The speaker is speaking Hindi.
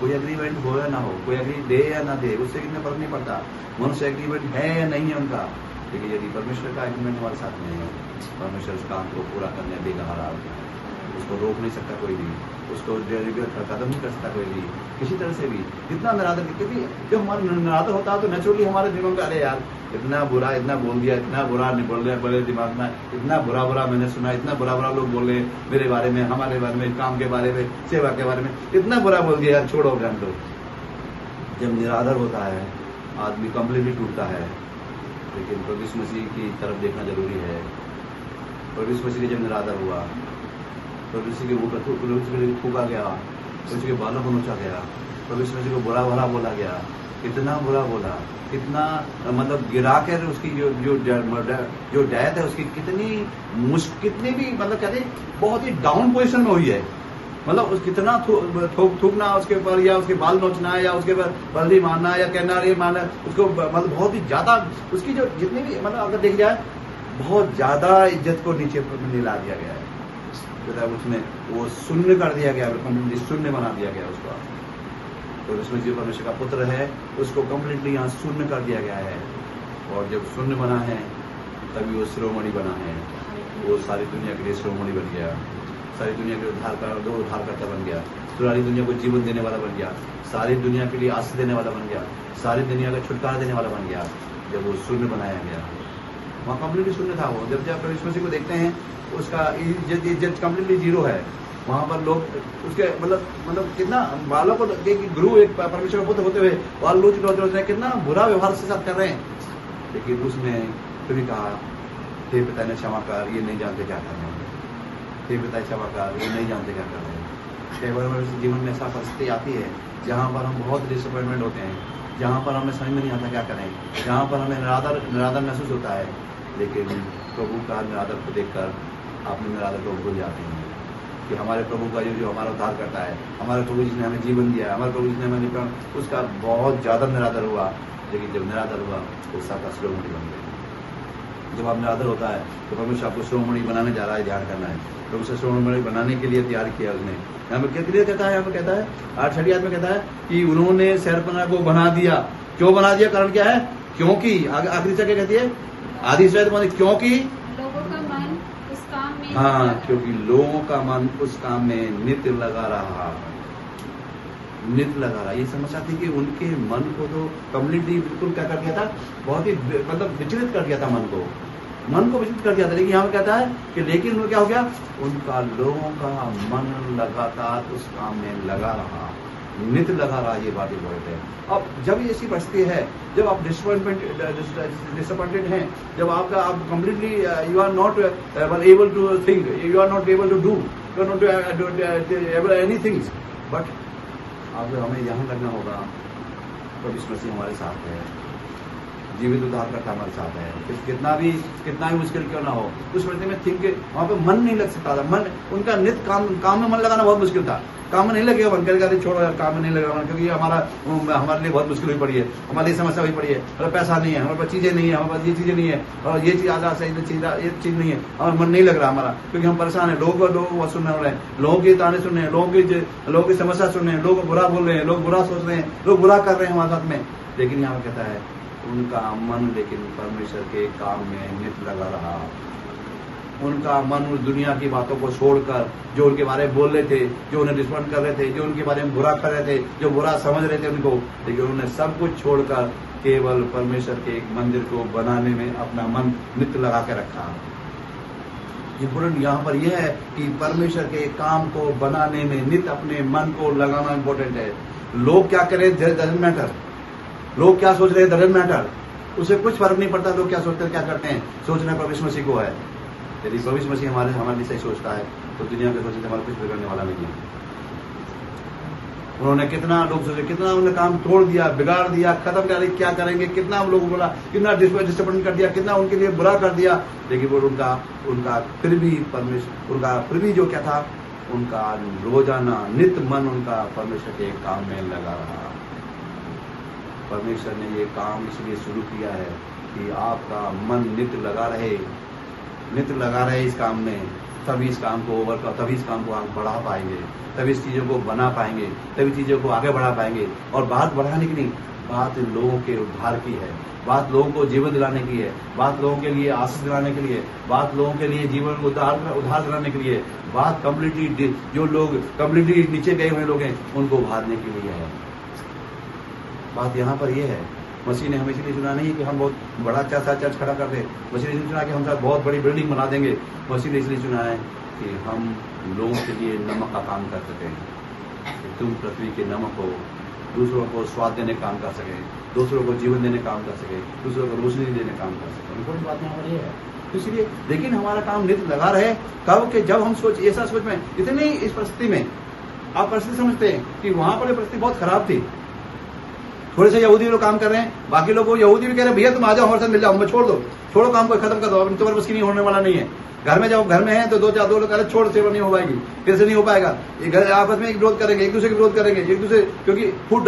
कोई एग्रीमेंट हो या ना हो, कोई एग्री दे या ना दे, उससे कितना फर्क नहीं पड़ता। मनुष्य एग्रीमेंट है या नहीं है उनका, लेकिन यदि परमेश्वर का एग्रीमेंट हमारे साथ नहीं है, परमेश्वर उस काम को पूरा करने देगा हर हाल में। उसको रोक नहीं सकता कोई भी, उसको खत्म नहीं कर सकता कोई भी, किसी तरह से भी। कितना निरादर, क्योंकि जब हमारा निरादर होता है तो नेचुरली हमारे दिमाग में, अरे यार इतना बुरा, इतना बोल दिया, इतना बुरा नहीं बोल रहे बड़े दिमाग में, इतना बुरा बुरा मैंने सुना, इतना बुरा बुरा लोग बोल रहे मेरे बारे में, हमारे बारे में, काम के बारे में, सेवा के बारे में, इतना बुरा बोल दिया यार, छोड़ो जान दो। जब निरादर होता है आदमी कंप्लीटली टूटता है। लेकिन प्रभु यीशु मसीह की तरफ देखना जरूरी है। प्रभु यीशु मसीह जब निरादर हुआ, प्रभु यीशु के ऊपर फूका गया, प्रभु यीशु के बालों को नोचा गया, प्रभु यीशु मसीह को बुरा भला बोला गया, कितना बुरा बोला, कितना मतलब गिरा कर उसकी जो डेथ है उसकी कितनी भी मतलब कहते बहुत ही डाउन पोजीशन में हुई है। मतलब उस कितना थूकना उसके ऊपर, या उसके बाल नोचना, या उसके ऊपर बल्दी मारना, या कहना ये मारना, उसको मतलब बहुत ही ज्यादा उसकी जो जितनी भी मतलब अगर देख जाए बहुत ज्यादा इज्जत को नीचे ला दिया गया है। उसमें वो शून्य कर दिया गया, कंप्लीटली शून्य बना दिया गया उसको। तो उसमें जो परमेश्वर का पुत्र है उसको कंप्लीटली यहाँ शून्य कर दिया गया है। और जब शून्य बना है तभी वो शिरोमणि बना है। वो सारी दुनिया के लिए शिरोमणि बन गया, सारी दुनिया के उद्धारकर्ता बन गया, सारी दुनिया को जीवन देने वाला बन गया, सारी दुनिया के लिए आशीष देने वाला बन गया, सारी दुनिया का छुटकारा देने वाला बन गया। जब वो शून्य बनाया गया, वहाँ कंप्लीटली शून्य था वो। जब जब यीशु मसीह को देखते हैं उसका इज्जत कंप्लीटली जीरो है। वहाँ पर लोग उसके मतलब कितना बालों को गुरु एक परमेश्वर का पुत्र होते हुए बाल लोच रहे, कितना बुरा व्यवहार से साथ कर रहे हैं। लेकिन उसने फिर भी कहा, हे पिता ने क्षमा कर, ये नहीं जानते क्या कर रहे हैं। हे पिता क्षमा कर, ये नहीं जानते क्या कर रहे हैं। कई बार जीवन में ऐसा परिस्थिति आती है जहाँ पर हम बहुत डिसअपॉइंटमेंट होते हैं, जहाँ पर हमें समझ में नहीं आता क्या करें, जहाँ पर हमें निरादर महसूस होता है। लेकिन प्रभु का निरादर को देखकर अपने निरादर को भूल जाते हैं कि हमारे प्रभु का जो हमारा उद्धार करता है, हमारे प्रभु जिसने हमें जीवन दिया, हमारे प्रभु जिसने हमें निकल, उसका बहुत ज्यादा निरादर हुआ। लेकिन जब निरादर हुआ तो उसका शिरोमणि बन गया। जब आप निरादर होता है तो परमेश्वर आपको शिरोमणि बनाने जा रहा है, ध्यान करना है। तो उसे शिरोमणि बनाने के लिए तैयार किया उसने। यहाँ पे कितने कहता है, यहाँ पे कहता है 8 में कहता है कि उन्होंने शहरपनाह को बना दिया। क्यों बना दिया, कारण क्या है? क्योंकि आखिरी से क्या कहती है, आधी शायद क्योंकि लोगों का मन उस काम में, हाँ, क्योंकि लोगों का मन उस काम में नित्य लगा रहा। ये समझ आती कि उनके मन को तो कम्प्लीटली बिल्कुल क्या कर दिया था, बहुत ही मतलब विचलित कर दिया था मन को विचलित कर दिया था। लेकिन यहाँ कहता है कि लेकिन वो क्या हो गया, उनका लोगों का मन लगातार उस काम में लगा रहा, नित्य लगा रहा। ये बात बहुत है। अब जब ऐसी परिस्थिति है, जब आप डिसअपॉइंटेड हैं, जब आप completely you are not able to think, you are not able to do, you are not able anything, but अब हमें यहाँ लगना होगा तो यीशु मसीह हमारे साथ है, जीवित उद्धार करता हमारे साथ है। कितना भी मुश्किल क्यों ना हो, उस परिस्थिति में थिंक वहाँ पे मन नहीं लग सकता था। मन उनका नित्य काम में मन लगाना बहुत मुश्किल था। काम में नहीं लगेगा, मन करेगा छोड़ो यार, काम में नहीं लगेगा क्योंकि हमारे लिए बहुत मुश्किल हुई पड़ी है, हमारे लिए समस्या हुई पड़ी है, हमारे पैसा नहीं है, हमारे पास चीजें नहीं है, हमारे पास ये चीजें नहीं है, और ये चीज आधा सही ये चीज नहीं है, हमारा मन नहीं लग रहा हमारा, क्योंकि हम परेशान है। लोग सुनने हो रहे हैं, लोगों की ताने सुन रहे हैं, लोगों की समस्या सुन रहे हैं, लोग बुरा बोल रहे हैं, लोग बुरा सोच रहे हैं, लोग बुरा कर रहे हैं हमारे साथ में। लेकिन यहाँ कहता है उनका मन लेकिन परमेश्वर के काम में नित्य लगा रहा। उनका मन उस दुनिया की बातों को छोड़कर, जो उनके बारे में बोल रहे थे, जो उन्हें रिस्पॉन्ड कर रहे थे, जो उनके बारे में बुरा कर रहे थे, जो बुरा समझ रहे थे उनको, लेकिन उन्होंने सब कुछ छोड़कर केवल परमेश्वर के एक मंदिर को बनाने में अपना मन नित्य लगा के रखा। इम्पोर्टेंट यहाँ पर यह है कि परमेश्वर के काम को बनाने में नित्य अपने मन को लगाना इम्पोर्टेंट है। लोग क्या करें डजंट मैटर, लोग क्या सोच रहे हैं डजंट मैटर, उसे कुछ फर्क नहीं पड़ता। लोग क्या सोचते हैं, क्या करते हैं, सोचना परमेश्वर मसीह को है। यदि परमेश्वर मसीह हमारे लिए सही सोचता है तो दुनिया के सोचने से हमारा कुछ बिगड़ने वाला नहीं है। उन्होंने कितना लोग सोचे, कितना उन्होंने काम तोड़ दिया, बिगाड़ दिया, खत्म कर दिया, क्या करेंगे, कितना हम लोगों बोला, कितना डिस्टर्बेंस कर दिया, कितना उनके लिए बुरा कर दिया। लेकिन वो उनका फिर भी परमेश्वर, उनका फिर भी जो क्या था, उनका रोजाना नित्य मन उनका परमेश्वर के काम में लगा रहा। परमेश्वर ने ये काम इसलिए शुरू किया है कि आपका मन नित्य लगा रहे इस काम में, तभी इस काम को तभी इस काम को आगे बढ़ा पाएंगे, तभी इस चीज़ों को बना पाएंगे, तभी चीज़ों को आगे बढ़ा पाएंगे। और बात बढ़ाने की नहीं, बात लोगों के उद्धार की है, बात लोगों को जीवन दिलाने की है, बात लोगों के लिए आशीष दिलाने के लिए, बात लोगों के लिए जीवन उद्धार दिलाने के लिए, बात कम्प्लीटली जो लोग कम्प्लीटली नीचे गए हुए लोग हैं उनको उभारने के लिए है। बात यहाँ पर यह है, मसीह ने हमें इसलिए चुना नहीं कि हम बहुत बड़ा अच्छा सा चर्च खड़ा कर दें, मसीह ने इसलिए चुना कि हम साथ बहुत बड़ी बिल्डिंग बना देंगे, मसीह ने इसलिए चुना है कि हम लोगों के लिए नमक का काम कर सकें, कि तुम पृथ्वी के नमक हो, दूसरों को स्वाद देने का काम कर सके, दूसरों को जीवन देने का काम कर सके, दूसरों को रोशनी देने का काम कर सके। इम्पोर्टेंट बात यहाँ पर ये है। तो इसलिए लेकिन हमारा काम नित्य लगा रहे कब कि जब हम ऐसा सोच में इतनी इस परिस्थिति में आप परिस्थिति समझते हैं कि वहां पर परिस्थिति बहुत खराब थी, थोड़े से यहूदी लोग काम कर रहे हैं, बाकी लोग वो यहूदी भी कह रहे हैं भैया तुम आ जाओ हमारे साथ मिल जाओ, हमें छोड़ दो, छोड़ो काम को खत्म कर दो, अब तुम्हारे बस की नहीं होने वाला नहीं है। घर में जब घर में है तो दो लोग कह रहे छोड़ सेवा नहीं हो पाएगी, कैसे नहीं हो पाएगा, ये घर आपस में एक विरोध करेंगे, एक दूसरे के विरोध करेंगे, एक दूसरे क्योंकि फूट